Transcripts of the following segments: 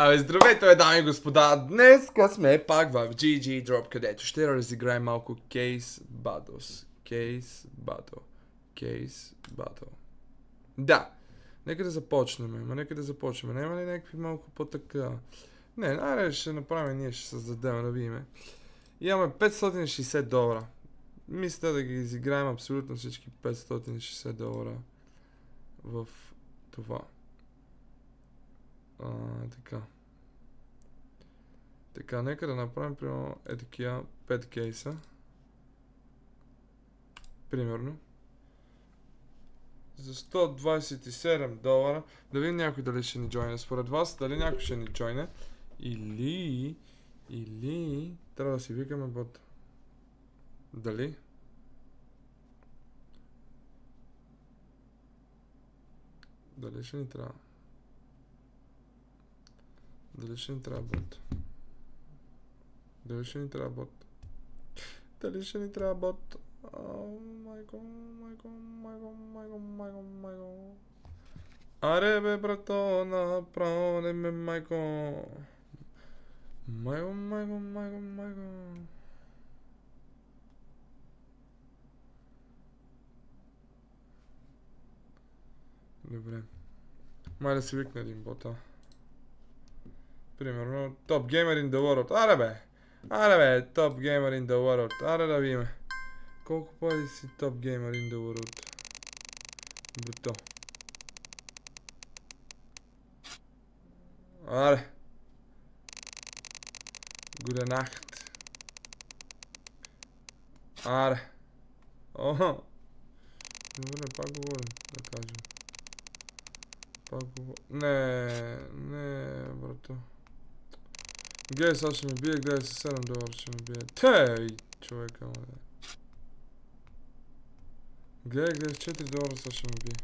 Здравейте, дами и господа! Днес сме пак в GG Drop, където ще разиграем малко Case Battles. Case Battle. Да, нека да започнем. Няма ли някакви малко по-така? Не, айде ще направим, ние ще създадем, да видим. Имаме $560. Мисля да ги изиграем абсолютно всички $560 в това. Така, нека да направим примерно такива 5 кейса. Примерно. За $127. Да видим някой дали ще ни джойне. Според вас, дали някой ще ни джойне. Или трябва да си викаме бот. Дали? Дали ще ни трябва? Дали ще ни трябва бот? Дали ще ни трябва бот? Майко. Аре бе, брато, направо не ме, майко. Майко. Добре. Май да си викна един бота. Примерно, Top Gamer in the World. Аре бе, Top Gamer in the World. Аре да видим. Колко пари си Top Gamer in the World? Брато. Аре. Gute Nacht. Аре. Охо. Добре, пак говорим, да кажем. Не, брато. Гледай, сега ще ми бие, гледай с $7 ще ми бие. Тей, човека, моля. Гледай, с $4 сега ще ми бие.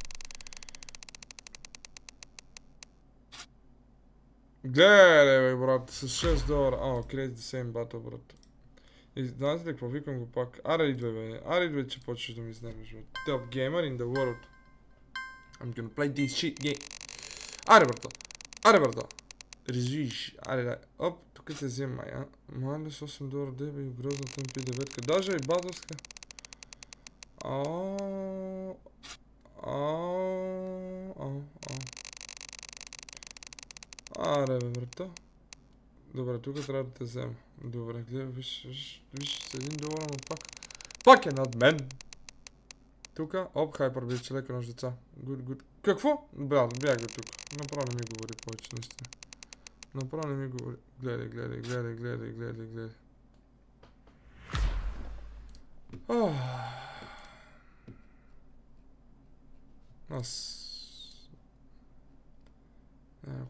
Гледай, бе, брат, с $6. Create the same battle, брат. И знаете ли какво, викам го пак. Аре идвай, бе, че почваш да ми изнервиш, бе. Top gamer in the world. I'm gonna play this shit, yeah. Аре, брато. Резвиш, аре, да. Оп, тук се взема, а. Мале с $8 деба и грозната MP9. Даже и базовска. Аре, бе, брато. Добре, тук трябва да те взема. Добре, гледай, виж, с $1, но пак е над мен. Тука, оп, хайпер бич, лека нож деца. Good. Какво? Брат, бягай тук. Направо не ми говори повече, наистина. Направо не ми говори. Гледай. Аз... Няма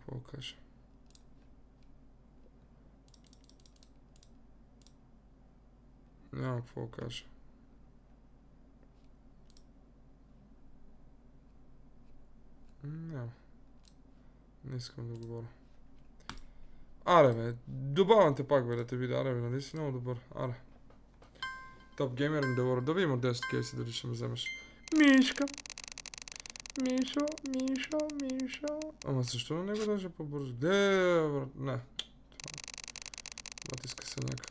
какво кажа. Няма. Не искам да говоря. Аре, бе, добавям те пак, бе, да те видя. Аре, бе, нали си много добър. Аре. Top Gamer in the World. Да видим от 10 кейси дали ще ме вземеш. Мишка. Мишо. Ама защо на него даже по-бързо? Брат? Не. Батиска се няка.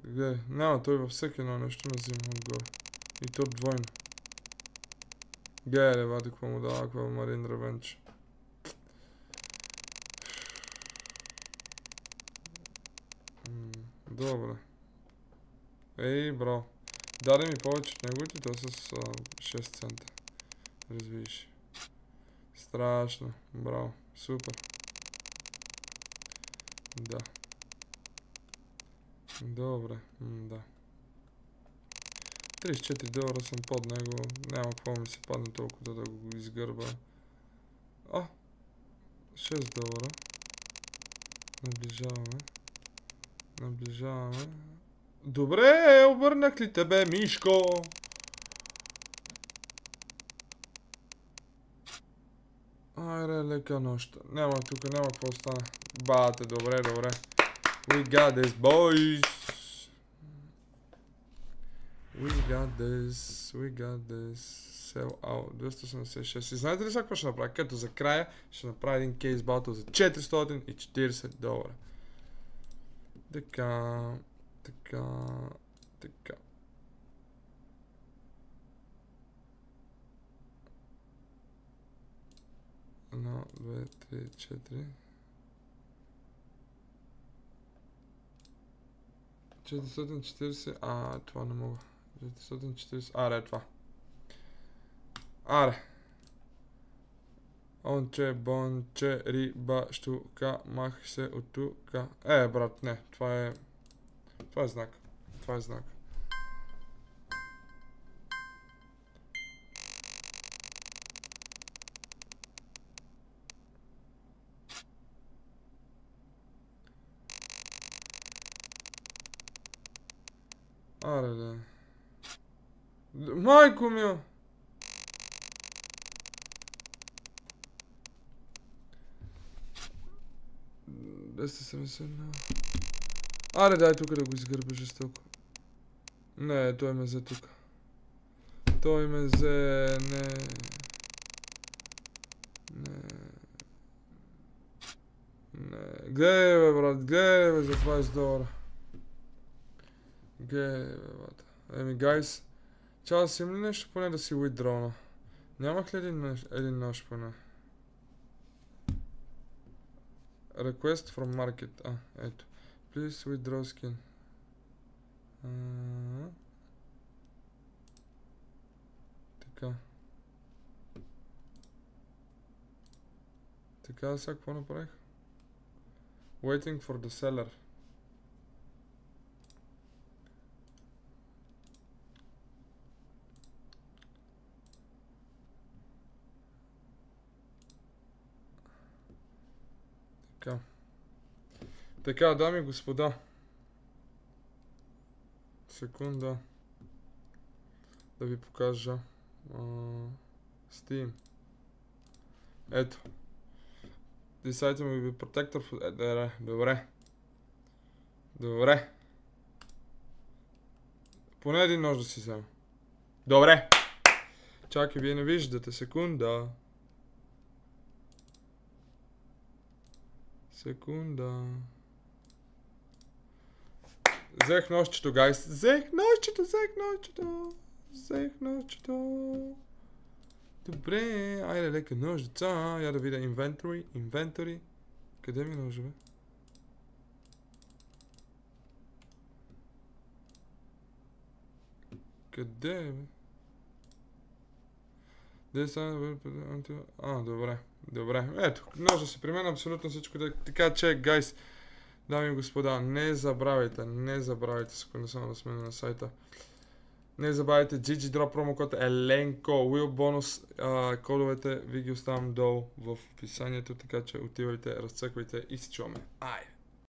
Гледай. Няма, той във всеки едно нещо ме взима отгоре. И то двойно. Гледай, бати, какво му дава, какво Марин Ревенч. Добре. Ей, бро. Даде ми повече от неговите, то с 6 цента. Развиш. Страшно. Браво. Супер. Да. Добре. Да. $34 съм под него. Няма какво ми се падне толкова да го изгърба. $6. Наближаваме. Добре, обърнах ли тебе, Мишко? Айде, лека нощ. Няма какво остане. Бате, добре. We got this, boys. We got this. Sell out 286. И знаете ли сега какво ще направя? Като за края ще направя един кейс батъл за $440. Така. Едно, 2, 3, 4. 440. Това не мога. 440. Аре, това. Аре. Онче, бонче, риба, штука, мах се от тука. Брат, не. Това е знак. Това е знак. Аре, да. Майко мила! Аре, дай тук да го изгърба жестоко. Не, той ме взе тук. Той ме взе... Не. Гледай бе, брат, гледай бе за $20. Гледай бе, брат. Гайс. Чао, има ли нещо поне да си уидрона? Нямах ли един нож поне? Request from market. Ето. Please withdraw skin. Така. Така, сега какво направих? Waiting for the seller. Така, дами и господа. Секунда. Да ви покажа. Steam. Ето. This item will be protected for... Добре. Поне един нож да си взема. Добре. Чакай, вие не виждате. Секунда. Взех нощчето, гайс. Взех нощчето. Добре, айде лека ножица. Я да видя инвентори. Къде ми ножа, бе? Къде, бе? Добре. Ето, ножа си при мен абсолютно всичко. Така че, гайс, дами и господа, не забравяйте, секунда само да сменя на сайта. Не забравяйте GG Drop промокод Еленко, Will бонус, кодовете ви ги оставям долу в описанието, така че отивайте, разцъквайте и се чуваме. Айде!